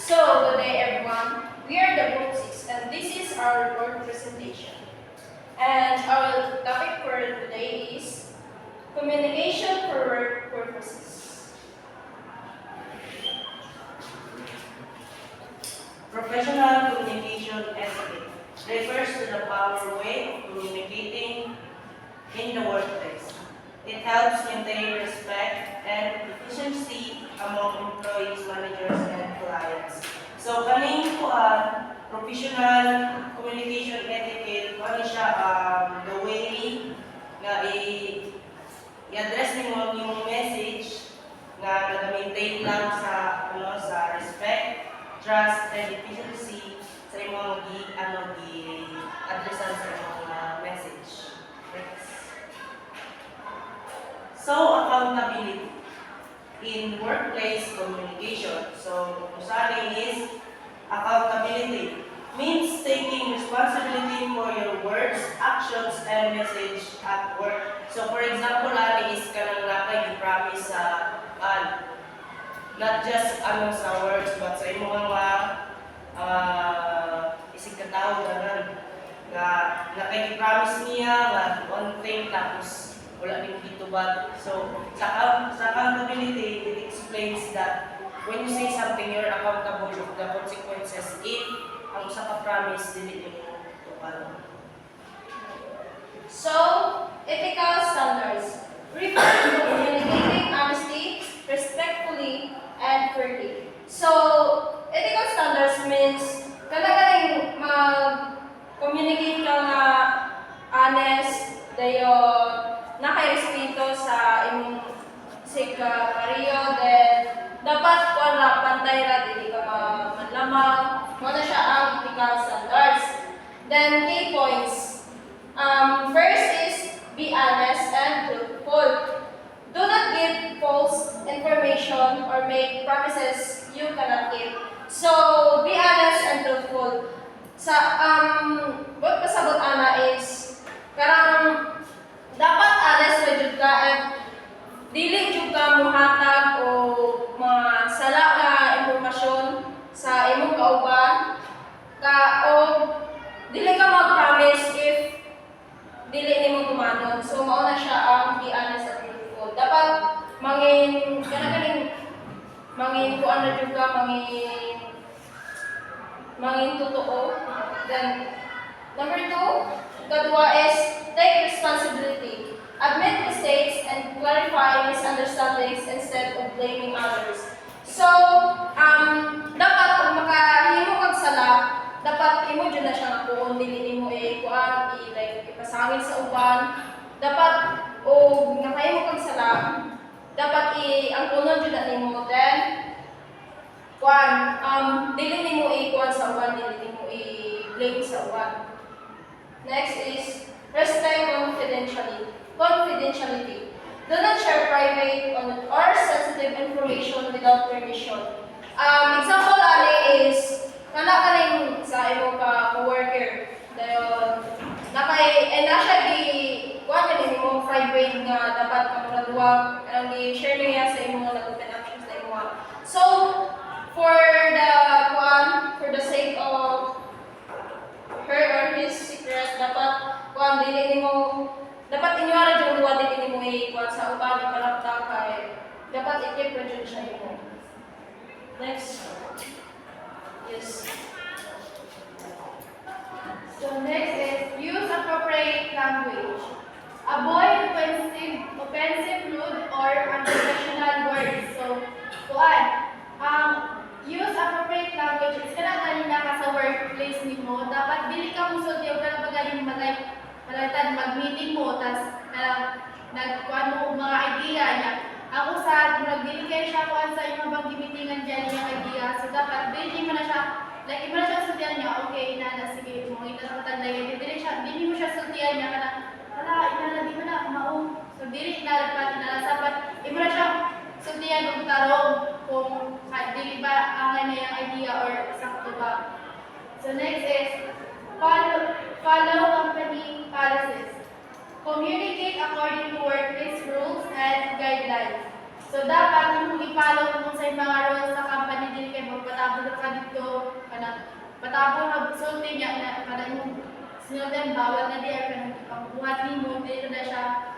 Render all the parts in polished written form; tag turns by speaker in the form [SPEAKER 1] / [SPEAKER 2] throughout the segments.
[SPEAKER 1] So, good day everyone. We are the Group 6 and this is our board presentation. And our topic for today is communication for work purposes.
[SPEAKER 2] Professional communication etiquette refers to the proper way of communicating in the workplace. It helps maintain respect and efficiency among employees, managers, and clients. So, kaning po professional communication etiquette, ano siya, the way na i-address mo yung message na nag-maintain lang sa respect, trust, and efficiency sa imong gi-addressan sa imong message. Next. So, accountability in workplace communication. So, usali is accountability means taking responsibility for your words, actions, and message at work. So, for example, ali is kanang napay gi-promise sa not just sa words, but sa imong mga isig katao nga nakay-promise niya nga one thing tapos wala din dito ba. So sa accountability, it explains that when you say something, you're accountable of the consequences if ang usa ka promise dili mo tupad.
[SPEAKER 1] So, ethical standards refer to communicating honesty, respectfully, and fairly. So, ethical standards means kanang mag-communicate ka nga honest, dayon naka-respeto sa imong sekretaryo, then dapat wala pantay ra dili ka manlamang. Mo na siya ang ethical standards. Then key points. First is be honest and truthful. Do not give false information or make promises you cannot keep. So be honest and truthful. Sa what pasabot ana is karang dapat honest na jud ka and dili jud ka muhatag o mga sala nga impormasyon sa imong kauban o dili ka mag-promise if dili nimo tumanon. So mao na siya ang be honest and truthful. Dapat mangin kuan na jud ka mangin totoo. Then number 2, kadua is take responsibility. Admit mistakes and clarify misunderstandings instead of blaming others. So, dapat kung makahimo kag sala, dapat imo jud na siya nga kuon, dili nimo kuan ipasangil sa uban. Dapat o nakahimo kag sala, dapat ang kunon jud na nimo, then kuan dili nimo kuan sa uban, dili nimo i-blame sa uban. Next is respect confidentiality. Do not share private or sensitive information without permission. Example ani is kaning sa imong ka-worker. Dayon na siya kuan ni mo private nga dapat kamuraduwa ang i-share niya sa imong nag-open options sa imong. So for the sake of her or his secret, dapat dapat inyo ara jud duwa dili nimo kuan sa uban ikalaptang kay dapat i-keep ra jud siya imo. Next. Yes.
[SPEAKER 3] So next is use appropriate language. Avoid offensive, rude, or unprofessional words. So, use appropriate language. Is kana ganina ka sa workplace nimo, dapat dili ka musulti og kana pagaling malatan mag-meeting mo tas nagkuan mo og mga idea niya. Ako sa dili kay siya kuan sa imong bang gimitingan diyan yung idea. So dapat dili mo na siya imo na siya sultian niya. Okay na sige mo ita sa tagday dili mo siya sultian niya kana ina di mo na mao. So dili na dapat na sapat imo na siya sultian og tarong kung dili ba angay na yung idea or sakto ba. So next is follow company policies. Communicate according to workplace rules and guidelines. So dapat imong i-follow kung sa mga rules sa company dili kay magpatabol ka dito kana patabol na sulti niya na kada imong sinuldan bawal na diya kana pagbuhat nimo dili na siya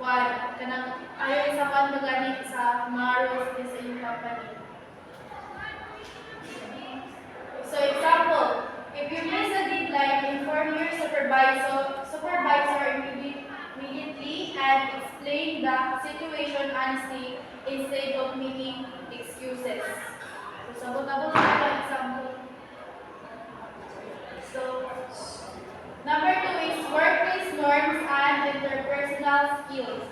[SPEAKER 3] kuan kana ayo isa kan magani sa mga rules din sa inyong company. So example, if you miss a deadline, inform your supervisor immediately and explain the situation honestly instead of making excuses. So sabot-abot na ang example. So number 2 is workplace norms and interpersonal skills.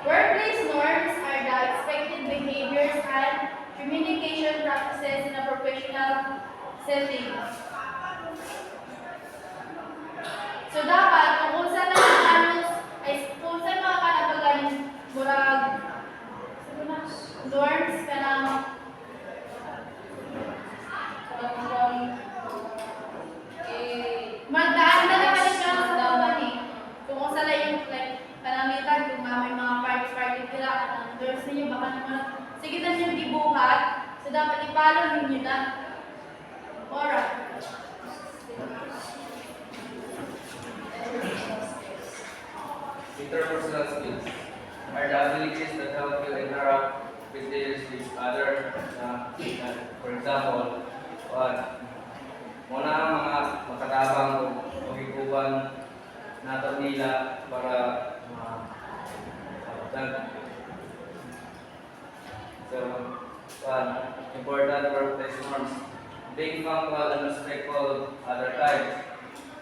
[SPEAKER 3] Workplace norms are the expected behaviors and communication practices in a professional setting. So dapat kung sa rules ay kung sa mga kanapagaling murag norms kanang magdaan na naman siya sa company. Kung sa yung like panamitan kung may mga party kila ang norms ninyo baka naman sige na niyong gibuhat so dapat i-follow ninyo na. Alright.
[SPEAKER 4] Interpersonal skills are the abilities that help you interact with other. For example, muna ang mga makatabang o higuban nato nila para important workplace norms. Being punctual and respectful other times.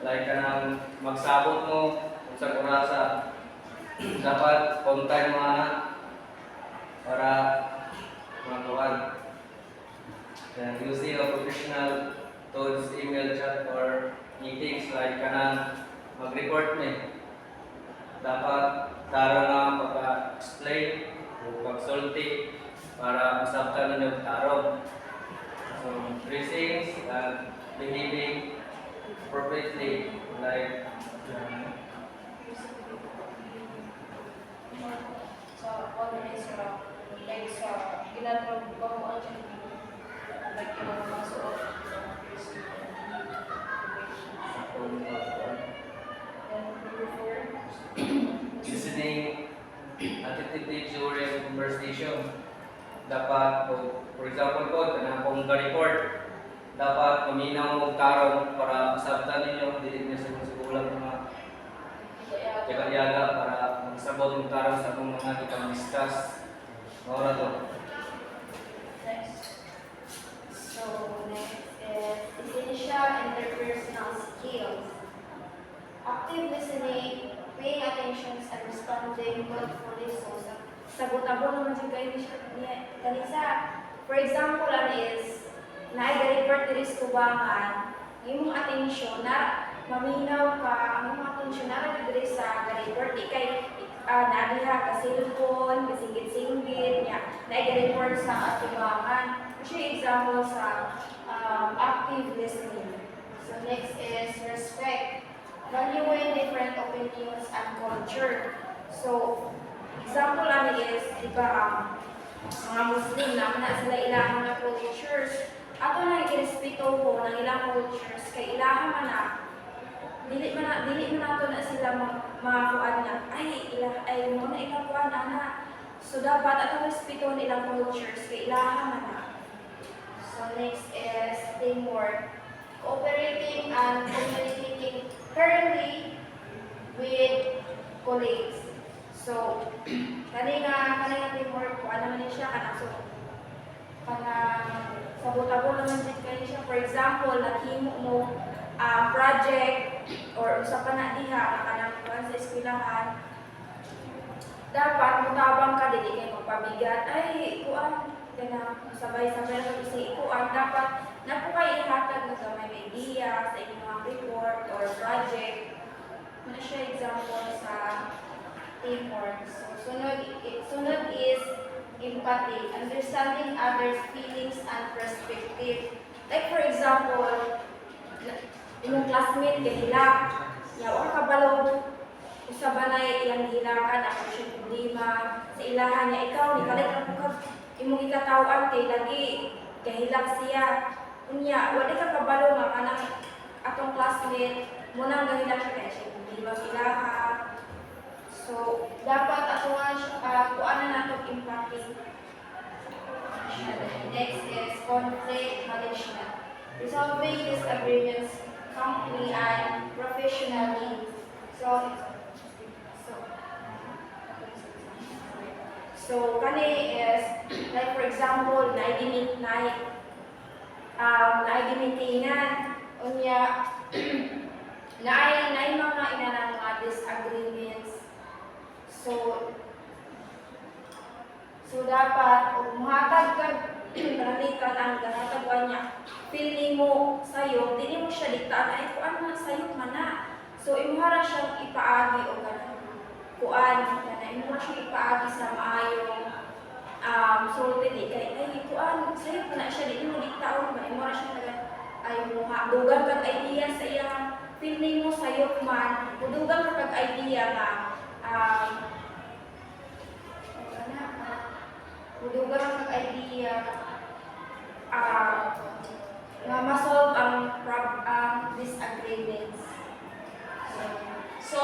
[SPEAKER 4] Like kanang magsabot mo sa kurasa dapat on time mga anak para matuan. Then using a professional tools, email, chat, or meetings like kanang mag-report me. Dapat taro nga pagka-explain o pag-sulti para masabtan ninyo taro. So dressing and behaving appropriately like
[SPEAKER 1] So, always like sa ginagawa mo ang like yung mga suot.
[SPEAKER 4] listening attentively during conversation. Dapat, for example po, kanang kung ka-report, dapat paminaw mo karon para masabtan ninyo, dili niyo sa sigulang mga yaga-yaga para magsabot mo karon sa akong mga kitang discuss. Maura to.
[SPEAKER 1] Next. So, next is essential interpersonal skills. Active listening, paying attention, and responding thoughtfully. So, sagot-abot naman siya kayo kanisa. For example, is na-report diri sa tubangan, imong atensyon na maminaw ka, ang imong atensyon na diri sa report di kay nadiha ka cellphone, kasingit-singgit niya, na-report sa tubangan. Kasi example sa active listening. So next is respect. Valuing different opinions and culture. So, example lang is, di ba, mga Muslim, naman na sila ilang mga cultures. Ato na irespeto ko ng ilang cultures, kay ilang man na, dili man nato na sila mga kuan na, ay, mo na ilang kuan na. So, dapat ato respeto ng ilang cultures, kay ilang man na. So, next is teamwork. Cooperating and communicating fairly with colleagues. So, kanina teamwork ko, ano man siya, so, sabot-abot naman din kayo siya. For example, naghimo mo project or usapan na diha, kanang sa eskwelahan, dapat mutabang ka, dili kayo magpabigat, ay, kuan, sabay-sabay na kasi ikuan, dapat na po kayo ihatag na may idea sa inyong mga report or project. Ano siya example sa teamwork. So, sunod is empathy, understanding others' feelings and perspective. Like for example, yung classmate kay hilak, yawa kabalo,
[SPEAKER 5] usabanay ilang gilakan ako siya problema sa ilahan niya ikaw ni kalit ra ko imong ikatawan kay lagi kahilak siya unya wala ka kabalo nga kanang atong classmate mo nang gahilak siya kay siya problema sa ilaha. So dapat ako nga kuanan nato impacting. Next is conflict management. Resolving disagreements calmly and professionally. So kani is like for example naigimitingan unya naay mga inanang mga disagreements. So dapat muhatag ka balikan ang ganatagwan niya. Feeling mo sayo, dili mo siya diktaan ay kuan man sayo man na. So imuhara siyang ipaagi o ganun. Kuan kana imuhara siyang ipaagi sa maayong so dili kay kuan sayo na siya dili mo diktaon ba imuhara siyang ay muha dugang kag idea sa iyang feeling mo sayo man dugang kag idea nga dugang kag idea na ma-solve ang disagreements.
[SPEAKER 1] So,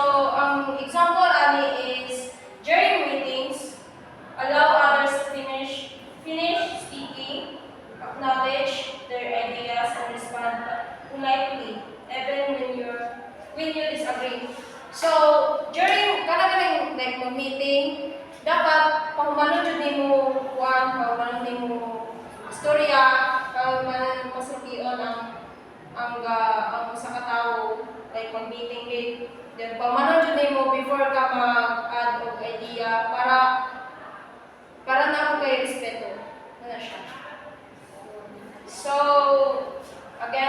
[SPEAKER 1] example ani is during meetings, allow others to finish speaking, acknowledge their ideas, and respond politely, even when you disagree. So, during kanang like meeting, dapat pahumanon jud nimo kuan, pahumanon nimo istorya, pahumanon pasultian ang usa ka tawo like mag-meeting din. Then pahumanon jud nimo before ka mag-add og idea para na kay respeto. Ano siya? So, again,